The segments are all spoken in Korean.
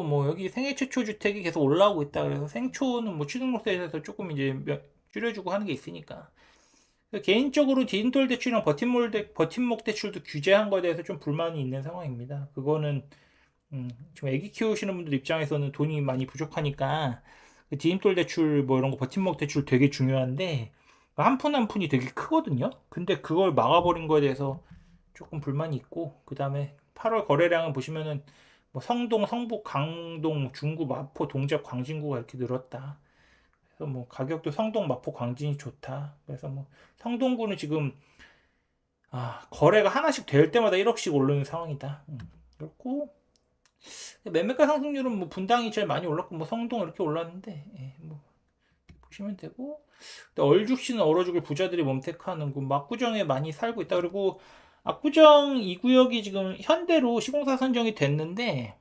뭐 여기 생애 최초 주택이 계속 올라오고 있다. 그래서 생초는 뭐 취등록세에 대해서 조금 이제 줄여주고 하는 게 있으니까. 개인적으로 디딤돌 대출이랑 버팀목 대출도 규제한 거에 대해서 좀 불만이 있는 상황입니다. 그거는 지금 애기 키우시는 분들 입장에서는 돈이 많이 부족하니까 그 디딤돌 대출 뭐 이런 거 버팀목 대출 되게 중요한데 한 푼 한 푼이 되게 크거든요. 근데 그걸 막아버린 거에 대해서 조금 불만이 있고, 그 다음에 8월 거래량을 보시면은 뭐 성동, 성북, 강동, 중구, 마포, 동작, 광진구가 이렇게 늘었다. 그래서 뭐 가격도 성동, 마포, 광진이 좋다. 그래서 뭐 성동구는 지금 거래가 하나씩 될 때마다 1억씩 오르는 상황이다. 그렇고 매매가 상승률은 뭐 분당이 제일 많이 올랐고 뭐 성동 이렇게 올랐는데, 뭐 보시면 되고. 얼죽씨는 얼어 죽을 부자들이 몸택하는 곳 압구정에 많이 살고 있다. 그리고 압구정 2구역이 지금 현대로 시공사 선정이 됐는데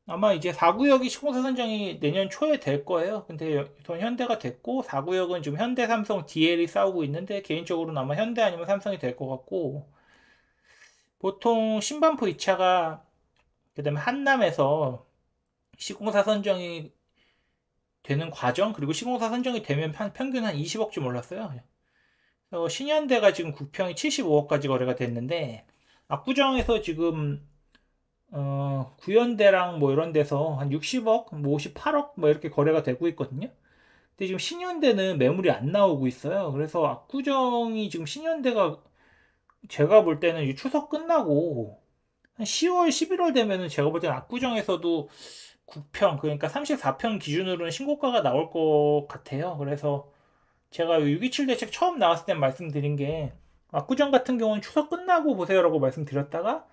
아마 이제 4구역이 시공사 선정이 내년 초에 될 거예요. 근데 우선 현대가 됐고 4구역은 지금 현대, 삼성, DL이 싸우고 있는데 개인적으로는 아마 현대 아니면 삼성이 될 것 같고, 보통 신반포 2차가 그다음에 한남에서 시공사 선정이 되는 과정, 그리고 시공사 선정이 되면 평균 한 20억쯤 올랐어요. 신현대가 지금 9평이 75억까지 거래가 됐는데 압구정에서 지금 구현대랑 뭐 이런 데서 한 60억, 뭐 58억 뭐 이렇게 거래가 되고 있거든요. 근데 지금 신현대는 매물이 안 나오고 있어요. 그래서 압구정이 지금 신현대가 제가 볼 때는 추석 끝나고 한 10월, 11월 되면은 제가 볼 때는 압구정에서도 9평, 그러니까 34평 기준으로는 신고가가 나올 것 같아요. 그래서 제가 627 대책 처음 나왔을 때 말씀드린 게 압구정 같은 경우는 추석 끝나고 보세요라고 말씀드렸다가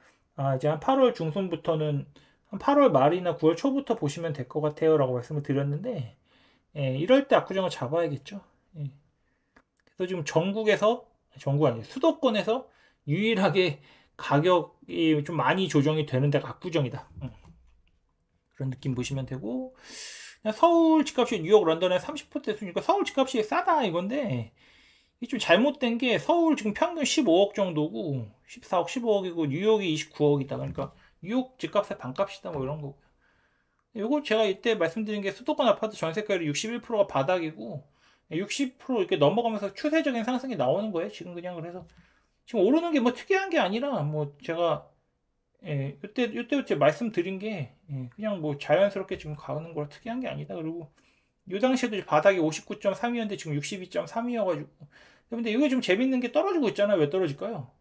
이제 한 8월 중순부터는 한 8월 말이나 9월 초부터 보시면 될 것 같아요라고 말씀을 드렸는데, 이럴 때 압구정을 잡아야겠죠. 예. 그래서 지금 전국 아니에요, 수도권에서 유일하게 가격이 좀 많이 조정이 되는 데가 압구정이다. 그런 느낌 보시면 되고, 서울 집값이 뉴욕, 런던에 30%대 수니까 서울 집값이 싸다 이건데, 이게 좀 잘못된 게 서울 지금 평균 15억 정도고 14억, 15억이고 뉴욕이 29억이다. 그러니까 뉴욕 집값의 반값이다 뭐 이런 거고요. 요거 제가 이때 말씀드린 게 수도권 아파트 전세가율이 61%가 바닥이고 60% 이렇게 넘어가면서 추세적인 상승이 나오는 거예요. 지금 그냥. 그래서 지금 오르는 게 뭐 특이한 게 아니라 뭐 제가 이때부터 말씀드린 게 그냥 뭐 자연스럽게 지금 가는 거라 특이한 게 아니다. 그리고 이 당시에도 바닥이 59.3이었는데 지금 62.3이어가지고. 근데 이게 좀 재밌는 게 떨어지고 있잖아요. 왜 떨어질까요?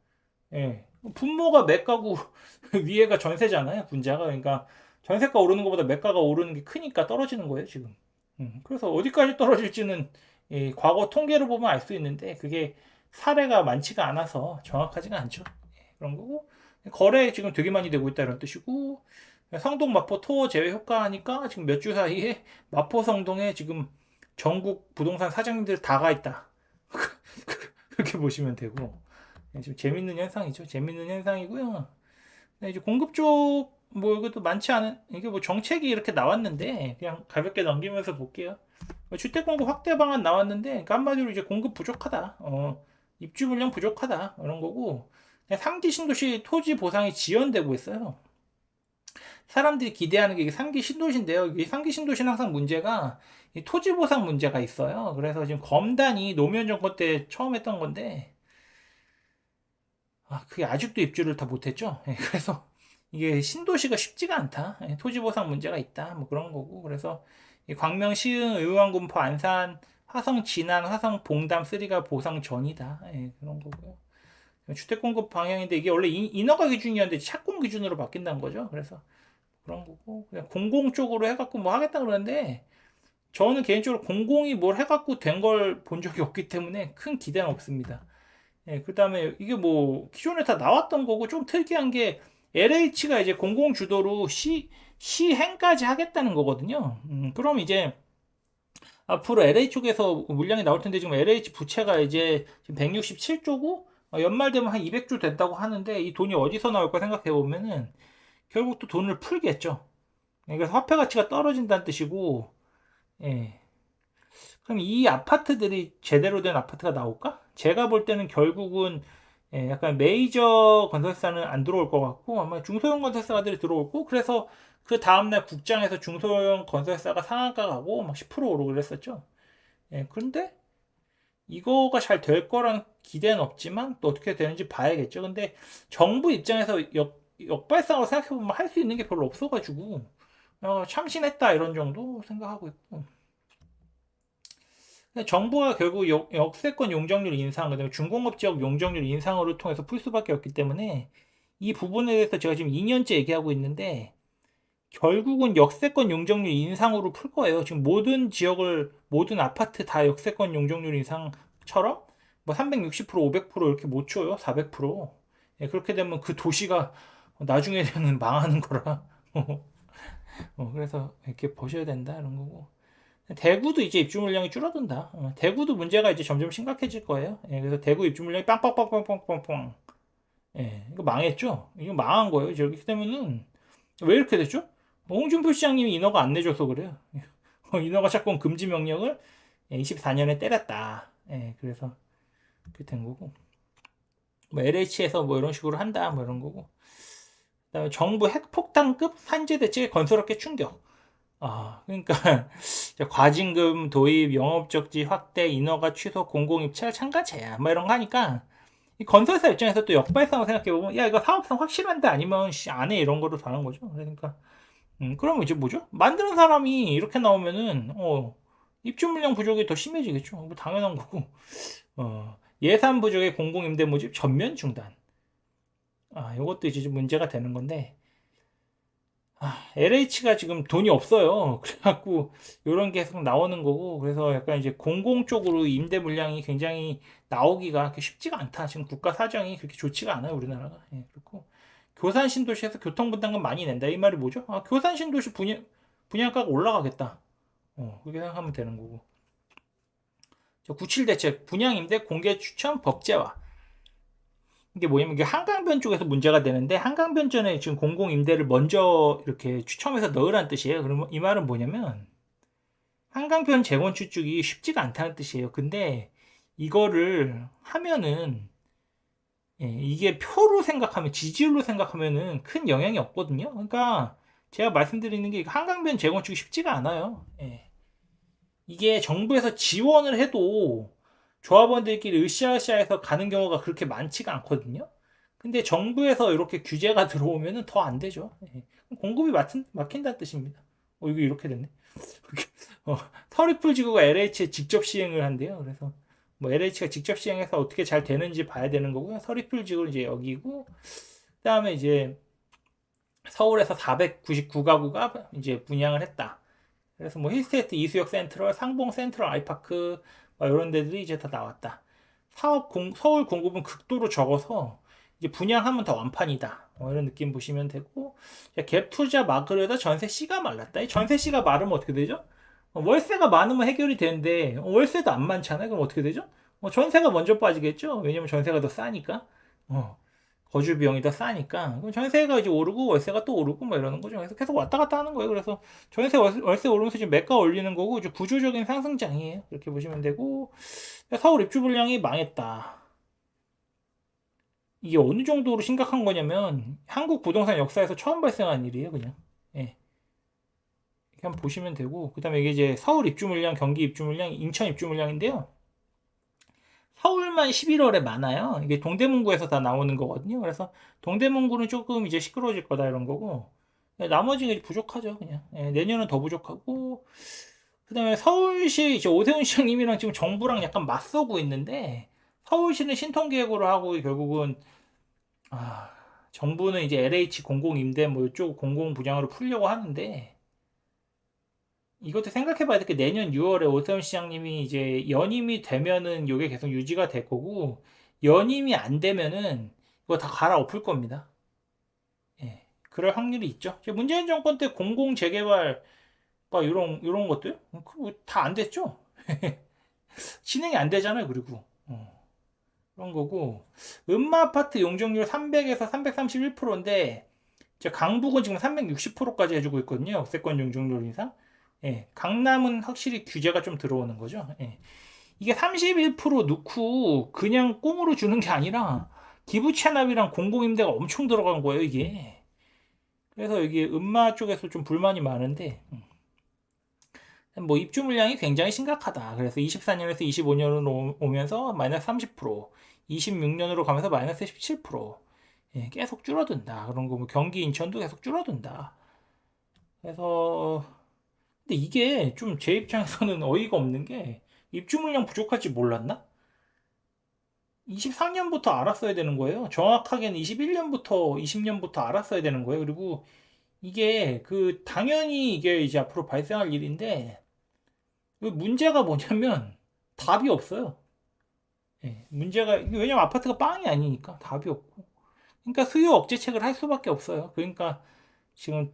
분모가 매가고 위에가 전세잖아요. 분자가. 그러니까 전세가 오르는 것보다 매가가 오르는 게 크니까 떨어지는 거예요, 지금. 그래서 어디까지 떨어질지는 과거 통계를 보면 알 수 있는데 그게 사례가 많지가 않아서 정확하지가 않죠. 그런 거고, 거래 지금 되게 많이 되고 있다 이런 뜻이고, 성동 마포 토어 제외 효과하니까 지금 몇 주 사이에 마포 성동에 지금 전국 부동산 사장님들 다 가 있다. 그렇게 보시면 되고, 좀 재밌는 현상이죠. 재밌는 현상이고요. 이제 공급 쪽 뭐 이것도 많지 않은, 이게 뭐 정책이 이렇게 나왔는데 그냥 가볍게 넘기면서 볼게요. 주택 공급 확대 방안 나왔는데, 그러니까 한마디로 이제 공급 부족하다. 입주 물량 부족하다. 이런 거고, 3기 신도시 토지 보상이 지연되고 있어요. 사람들이 기대하는 게 이게 3기 신도시인데요. 이 3기 신도시는 항상 문제가 이 토지 보상 문제가 있어요. 그래서 지금 검단이 노무현 정권 때 처음 했던 건데, 그게 아직도 입주를 다 못했죠. 그래서 이게 신도시가 쉽지가 않다. 토지 보상 문제가 있다. 뭐 그런 거고. 그래서 광명, 시흥, 의왕군포, 안산, 화성, 진안, 화성, 봉담 3가 보상 전이다. 그런 거고요. 주택 공급 방향인데 이게 원래 인허가 기준이었는데 착공 기준으로 바뀐다는 거죠. 그래서 그런 거고, 그냥 공공 쪽으로 해갖고 뭐 하겠다 그러는데 저는 개인적으로 공공이 뭘 해갖고 된 걸 본 적이 없기 때문에 큰 기대는 없습니다. 그 다음에 이게 뭐 기존에 다 나왔던 거고, 좀 특이한 게 LH가 이제 공공 주도로 시행까지 하겠다는 거거든요. 그럼 이제 앞으로 LH 쪽에서 물량이 나올 텐데, 지금 LH 부채가 이제 지금 167조고 연말 되면 한 200조 된다고 하는데, 이 돈이 어디서 나올까 생각해 보면은 결국 또 돈을 풀겠죠. 그래서 화폐 가치가 떨어진다는 뜻이고, 예. 그럼 이 아파트들이 제대로 된 아파트가 나올까? 제가 볼 때는 결국은 예, 약간 메이저 건설사는 안 들어올 것 같고 아마 중소형 건설사들이 들어올 거. 그래서 그 다음날 국장에서 중소형 건설사가 상한가 가고 막 10% 오르고 그랬었죠. 예, 그런데 이거가 잘 될 거란 기대는 없지만 또 어떻게 되는지 봐야겠죠. 근데 정부 입장에서 역발상으로 생각해보면 할 수 있는 게 별로 없어가지고 참신했다 이런 정도 생각하고 있고, 정부가 결국 역세권 용적률 인상, 그다음에 중공업 지역 용적률 인상으로 통해서 풀 수밖에 없기 때문에 이 부분에 대해서 제가 지금 2년째 얘기하고 있는데 결국은 역세권 용적률 인상으로 풀 거예요. 지금 모든 지역을 모든 아파트 다 역세권 용적률 인상처럼 뭐 360%, 500% 이렇게 못 줘요. 400%. 예, 그렇게 되면 그 도시가 나중에는 망하는 거라. 그래서 이렇게 보셔야 된다 이런 거고. 대구도 이제 입주 물량이 줄어든다. 대구도 문제가 이제 점점 심각해질 거예요. 예, 그래서 대구 입주 물량이 빵빵빵빵빵빵빵. 예, 이거 망했죠? 이거 망한 거예요. 이렇게 되면은 왜 이렇게 됐죠? 홍준표 시장님이 인허가 안 내줘서 그래요. 인허가 채권 금지 명령을 24년에 때렸다. 예, 그래서 그렇게 된 거고. 뭐 LH에서 뭐 이런 식으로 한다. 뭐 이런 거고. 그다음에 정부 핵폭탄급 산재 대책에 건설업계 충격. 그러니까 과징금 도입, 영업적지 확대, 인허가 취소, 공공입찰 참가 제한 뭐 이런 거 하니까 이 건설사 입장에서 또 역발상으로 생각해보면 야 이거 사업성 확실한데 아니면 안해 이런 거로 다는 거죠. 그러니까 그러면 이제 뭐죠? 만드는 사람이 이렇게 나오면은 입주 물량 부족이 더 심해지겠죠. 뭐 당연한 거고. 예산 부족의 공공임대 모집 전면 중단. 이것도 이제 좀 문제가 되는 건데 LH가 지금 돈이 없어요. 그래갖고 이런 게 계속 나오는 거고 그래서 약간 이제 공공 쪽으로 임대 물량이 굉장히 나오기가 그렇게 쉽지가 않다. 지금 국가 사정이 그렇게 좋지가 않아요, 우리나라가. 예, 그렇고 교산 신도시에서 교통 분담금 많이 낸다. 이 말이 뭐죠? 교산 신도시 분양가가 올라가겠다. 그렇게 생각하면 되는 거고. 97 대책 분양 임대 공개 추천 법제화. 이게 뭐냐면 이게 한강변 쪽에서 문제가 되는데 한강변전에 지금 공공 임대를 먼저 이렇게 추첨해서 넣으라는 뜻이에요. 그러면 이 말은 뭐냐면 한강변 재건축 쪽이 쉽지가 않다는 뜻이에요. 근데 이거를 하면은 이게 표로 생각하면 지지율로 생각하면은 큰 영향이 없거든요. 그러니까 제가 말씀드리는 게 한강변 재건축이 쉽지가 않아요. 이게 정부에서 지원을 해도 조합원들끼리 으쌰으쌰해서 가는 경우가 그렇게 많지가 않거든요. 근데 정부에서 이렇게 규제가 들어오면 더 안 되죠. 공급이 막힌다는 뜻입니다. 이거 이렇게 됐네. 서리풀 지구가 LH에 직접 시행을 한대요. 그래서 뭐 LH가 직접 시행해서 어떻게 잘 되는지 봐야 되는 거고요. 서리풀 지구는 이제 여기고, 그다음에 이제 서울에서 499가구가 이제 분양을 했다. 그래서 뭐 힐스테이트, 이수역 센트럴, 상봉 센트럴 아이파크 이런 데들이 이제 다 나왔다. 서울 공급은 극도로 적어서 이제 분양하면 더 완판이다. 이런 느낌 보시면 되고, 갭 투자 막으려다 전세 씨가 말랐다. 이 전세 씨가 마르면 어떻게 되죠? 월세가 많으면 해결이 되는데 월세도 안 많잖아요. 그럼 어떻게 되죠? 전세가 먼저 빠지겠죠. 왜냐면 전세가 더 싸니까. 거주 비용이 더 싸니까 그럼 전세가 이제 오르고 월세가 또 오르고 뭐 이러는 거죠. 그래서 계속 왔다 갔다 하는 거예요. 그래서 전세 월세 오르면서 지금 매가 올리는 거고 이제 구조적인 상승장이에요. 이렇게 보시면 되고, 서울 입주 물량이 망했다. 이게 어느 정도로 심각한 거냐면 한국 부동산 역사에서 처음 발생한 일이에요. 그냥 이렇게 한번 보시면 되고, 그 다음에 이게 이제 서울 입주 물량, 경기 입주 물량, 인천 입주 물량인데요. 서울만 11월에 많아요. 이게 동대문구에서 다 나오는 거거든요. 그래서 동대문구는 조금 이제 시끄러워질 거다 이런 거고, 나머지는 부족하죠. 그냥 내년은 더 부족하고, 그 다음에 서울시 이제 오세훈 시장님이랑 지금 정부랑 약간 맞서고 있는데 서울시는 신통계획으로 하고 결국은 정부는 이제 LH 공공임대 뭐 이쪽 공공분양으로 풀려고 하는데, 이것도 생각해봐야 될 게 내년 6월에 오세훈 시장님이 이제 연임이 되면은 이게 계속 유지가 될 거고, 연임이 안 되면은 이거 다 갈아엎을 겁니다. 그럴 확률이 있죠. 문재인 정권 때 공공 재개발 막 이런 것들 다 안 됐죠. 진행이 안 되잖아요. 그리고 그런 거고, 음마 아파트 용적률 300에서 331%인데 강북은 지금 360%까지 해주고 있거든요. 역세권 용적률 인상. 강남은 확실히 규제가 좀 들어오는 거죠. 이게 31% 넣고 그냥 꽁으로 주는 게 아니라 기부 체납이랑 공공임대가 엄청 들어간 거예요, 이게. 그래서 여기 음마 쪽에서 좀 불만이 많은데, 뭐 입주 물량이 굉장히 심각하다. 그래서 24년에서 25년으로 오면서 마이너스 30%, 26년으로 가면서 마이너스 17%, 예, 계속 줄어든다. 그런 거 뭐 경기 인천도 계속 줄어든다. 그래서 근데 이게 좀 제 입장에서는 어이가 없는 게 입주 물량 부족할지 몰랐나? 23년부터 알았어야 되는 거예요. 정확하게는 21년부터 20년부터 알았어야 되는 거예요. 그리고 이게 그 당연히 이게 이제 앞으로 발생할 일인데 그 문제가 뭐냐면 답이 없어요. 예, 문제가 왜냐면 아파트가 빵이 아니니까 답이 없고. 그러니까 수요 억제책을 할 수밖에 없어요. 그러니까 지금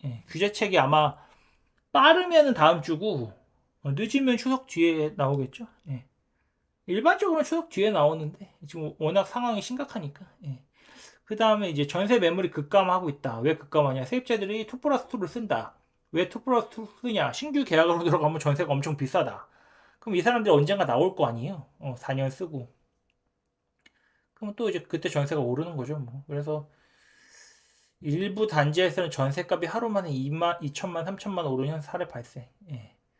예, 규제책이 아마 빠르면은 다음 주고 늦으면 추석 뒤에 나오겠죠. 예. 일반적으로는 추석 뒤에 나오는데 지금 워낙 상황이 심각하니까. 예. 그 다음에 이제 전세 매물이 급감하고 있다. 왜 급감하냐? 세입자들이 2 플러스 2를 쓴다. 왜 2 플러스 2 쓰냐? 신규 계약으로 들어가면 전세가 엄청 비싸다. 그럼 이 사람들이 언젠가 나올 거 아니에요? 4년 쓰고. 그럼 또 이제 그때 전세가 오르는 거죠. 뭐. 그래서 일부 단지에서는 전세값이 하루 만에 2만, 2천만, 3천만 오르는 사례 발생. 예.